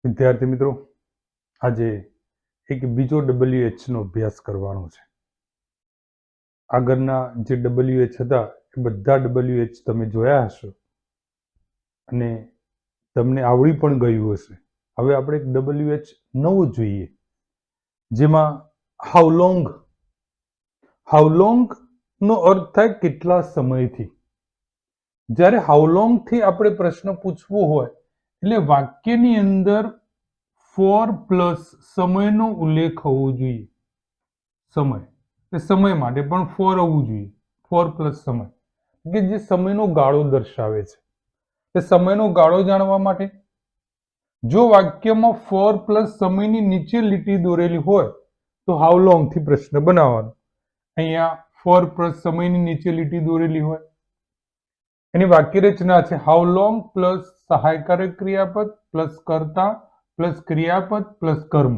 વિદ્યાર્થી મિત્રો, આજે એક બીજો WH નો અભ્યાસ કરવાનો છે. આગળના જે WH હતા એ બધા WH તમે જોયા હશો અને તમને આવડી પણ ગયું હશે. હવે આપણે એક WH નવું જોઈએ, જેમાં હાઉ લોંગ નો અર્થ થાય કેટલા સમયથી. જ્યારે હાઉ લોંગ થી આપણે પ્રશ્ન પૂછવો હોય એટલે વાક્યની અંદર ફોર પ્લસ સમયનો ઉલ્લેખ હોવો જોઈએ. સમય માટે પણ ફોર હોવું જોઈએ. ફોર પ્લસ સમય કે જે સમયનો ગાળો દર્શાવે છે. એ સમયનો ગાળો જાણવા માટે જો વાક્યમાં ફોર પ્લસ સમયની નીચે લીટી દોરેલી હોય તો હાઉ લોંગ થી પ્રશ્ન બનાવવાનો. અહીંયા ફોર પ્લસ સમયની નીચે લીટી દોરેલી હોય, એની વાક્ય રચના છે હાઉ લોંગ પ્લસ સહાયકારક ક્રિયાપદ પ્લસ કર્તા પ્લસ ક્રિયાપદ પ્લસ કર્મ.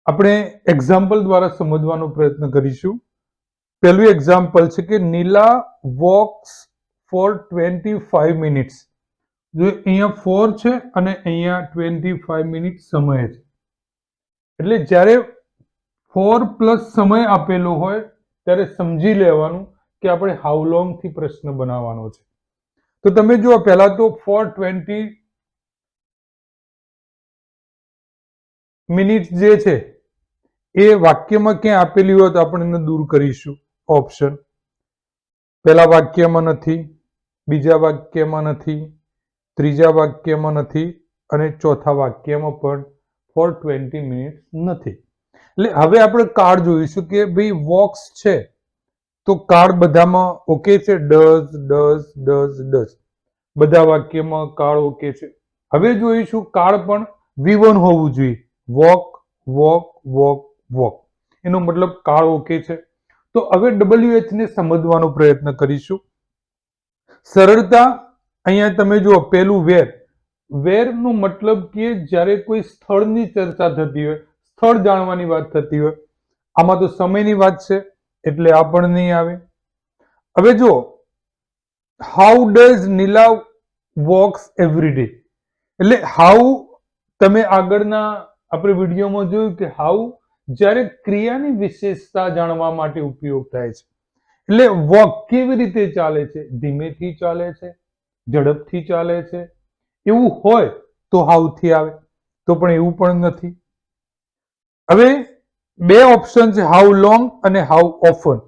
આપણે એક્ઝામ્પલ દ્વારા સમજવાનો પ્રયત્ન કરીશું. પહેલું એક્ઝામ્પલ છે કે નીલા વોક્સ ફોર 25 મિનિટ્સ. જો અહીંયા 4 છે અને અહીંયા 25 મિનિટ સમય છે. એટલે જ્યારે 4 પ્લસ સમય આપેલો હોય ત્યારે સમજી લેવાનું કે આપણે હાઉ લોંગ થી પ્રશ્ન બનાવવાનો છે. તો તમે જુઓ, પહેલા તો 420 મિનિટ જે છે એ વાક્યમાં ક્યાં આપેલી હોય તો આપણે એને દૂર કરીશું. ઓપ્શન પહેલા વાક્યમાં નથી, બીજા વાક્યમાં નથી, ત્રીજા વાક્યમાં નથી અને ચોથા વાક્યમાં પણ 420 મિનિટ નથી. એટલે હવે આપણે કાર્ડ જોઈશું કે ભાઈ વોક્સ છે તો કાર્ડ બધામાં ઓકે છે. ડઝ બધા વાક્યમાં કાર્ડ ઓકે છે. હવે જોઈશું કાર્ડ પણ V1 હોવું જોઈએ. વોક એનો મતલબ કાર્ડ ઓકે છે. તો હવે WH ને સમજવાનો પ્રયત્ન કરીશું. સરળતા અહીંયા તમે જુઓ, પેલું વેર નો મતલબ કે જ્યારે કોઈ સ્થળની ચર્ચા થતી હોય, સ્થળ જાણવાની વાત થતી હોય. આમાં તો સમયની વાત છે એટલે આ પણ નહીં આવે. હવે જો how does Neela walks every day, એટલે હાઉ તમે આગળના આપણે વિડીયોમાં જોયું કે હાઉ જ્યારે ક્રિયાની વિશેષતા જાણવા માટે ઉપયોગ થાય છે. એટલે વોક કેવી રીતે ચાલે છે, ધીમેથી ચાલે છે, ઝડપથી ચાલે છે, એવું હોય તો હાઉ થી આવે. તો પણ એવું પણ નથી. હવે બે ઓપ્શન છે, હાઉ લોંગ અને હાઉ ઓફન.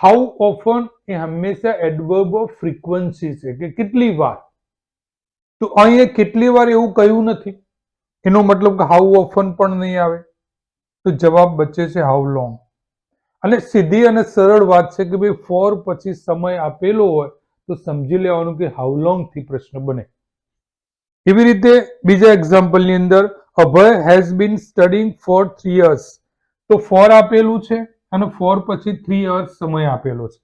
હાઉ ઓફન એ હંમેશા એડવર્બ ઓફ ફ્રીક્વન્સી છે કે કેટલી વાર. તો અહીંયા કેટલી વાર એવું કહ્યું નથી, એનો મતલબ કે હાઉ ઓફન પણ નહીં આવે. તો જવાબ બચે છે હાઉ લોંગ. અને સીધી અને સરળ વાત છે કે ભાઈ ફોર પછી સમય આપેલો હોય તો સમજી લેવાનું કે હાઉ લોંગ થી પ્રશ્ન બને. એવી રીતે બીજા એક્ઝામ્પલની અંદર Abhay has been studying for 3 years. તો 4 આપેલું છે અને 4 પછી 3 years સમય આપેલો છે.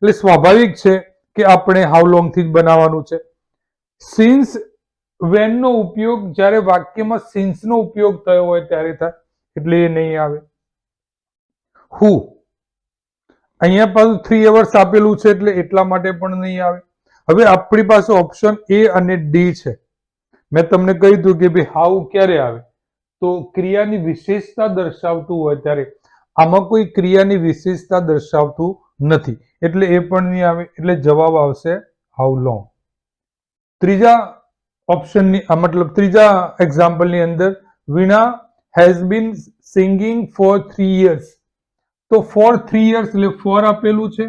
એટલે સ્વાભાવિક છે કે આપણે હાઉ લોંગ થી જ બનાવવાનું છે. સિન્સ વેન નો ઉપયોગ જ્યારે વાક્યમાં સિન્સ નો ઉપયોગ થયો હોય ત્યારે થાય, એટલે એ નહીં આવે. હુ અહીંયા પાછું 3 hours આપેલું છે એટલે એટલા માટે પણ નહીં આવે. હવે આપણી પાસે ઓપ્શન એ અને ડી છે. મેં તમને કહ્યું હતું કે ભાઈ હાઉ ક્યારે આવે તો ક્રિયાની વિશેષતા દર્શાવતું હોય ત્યારે. આમાં કોઈ ક્રિયાની વિશેષતા દર્શાવતું નથી એટલે એ પણ નહીં આવે. એટલે જવાબ આવશે હાઉ લોંગ. ત્રીજા ઓપ્શનની મતલબ ત્રીજા એક્ઝામ્પલની અંદર Veena has been singing for 3 years. તો ફોર 3 years એટલે 4 આપેલું છે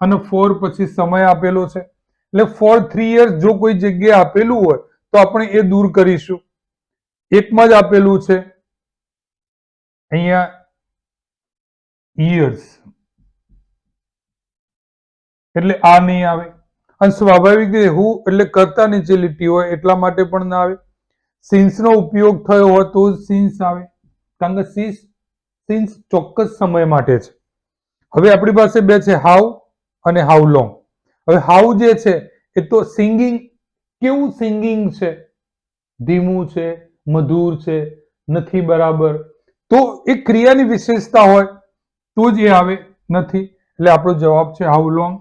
અને 4 પછી સમય આપેલો છે. એટલે ફોર 3 years જો કોઈ જગ્યાએ આપેલું હોય તો આપણે એ દૂર કરીશું. એકમાં જ આપેલું છે અહીંયા યર્સ, એટલે આ નહીં આવે. અને સ્વાભાવિક રીતે હું એટલે કરતા નીચે લીટી હોય એટલા માટે પણ ના આવે. સિન્સ નો ઉપયોગ થયો હોય તો સિન્સ આવે, કારણ કે સિન્સ ચોક્કસ સમય માટે છે. હવે આપણી પાસે બે છે, હાઉ અને હાઉ લોંગ. હવે હાઉ જે છે એ તો સિંગિંગ, કેવું સિંગિંગ છે, ધીમું છે, મધુર છે, નથી બરાબર, તો એ ક્રિયાની વિશેષતા હોય તો જ એ આવે. નથી એટલે આપણો જવાબ છે how long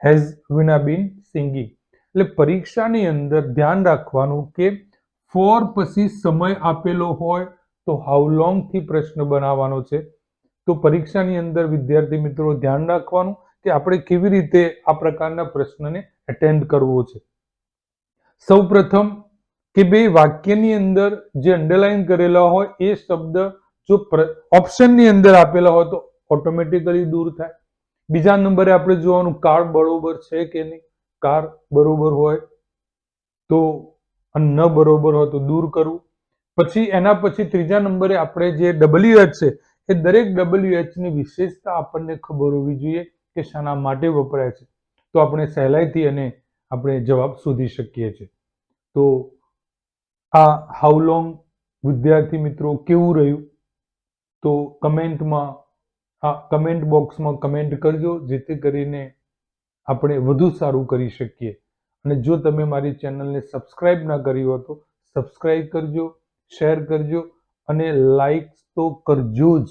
has Veena been singing. એટલે પરીક્ષાની અંદર ધ્યાન રાખવાનું કે ફોર પછી સમય આપેલો હોય તો હાઉ લોંગ થી પ્રશ્ન બનાવવાનો છે. તો પરીક્ષાની અંદર વિદ્યાર્થી મિત્રો ધ્યાન રાખવાનું કે આપણે કેવી રીતે આ પ્રકારના પ્રશ્નને એટેન્ડ કરવો છે. સૌપ્રથમ કે બે વાક્યની અંદર જે અંડરલાઈન કરેલા હોય એ શબ્દ જો ઓપ્શનની અંદર આપેલા હોય તો ઓટોમેટિકલી દૂર થાય. બીજા નંબરે આપણે જોવાનું કાર બરોબર છે કે નહીં. કાર બરોબર હોય તો ન બરોબર હોય તો દૂર કરવું. પછી એના પછી ત્રીજા નંબરે આપણે જે WH છે એ દરેક WH ની વિશેષતા આપણને ખબર હોવી જોઈએ કે શાના માટે વપરાય છે. તો આપણે સહેલાઈથી અને આપણે જવાબ શોધી શકીએ છીએ. તો આ હાઉ લોંગ વિદ્યાર્થી મિત્રો કેવું રહ્યું તો કમેન્ટમાં કમેન્ટ બોક્સમાં કમેન્ટ કરજો, જેથી કરીને આપણે વધુ સારું કરી શકીએ. અને જો તમે મારી ચેનલને સબસ્ક્રાઇબ ના કરી હોય તો સબસ્ક્રાઇબ કરજો, શેર કરજો અને લાઈક તો કરજો જ.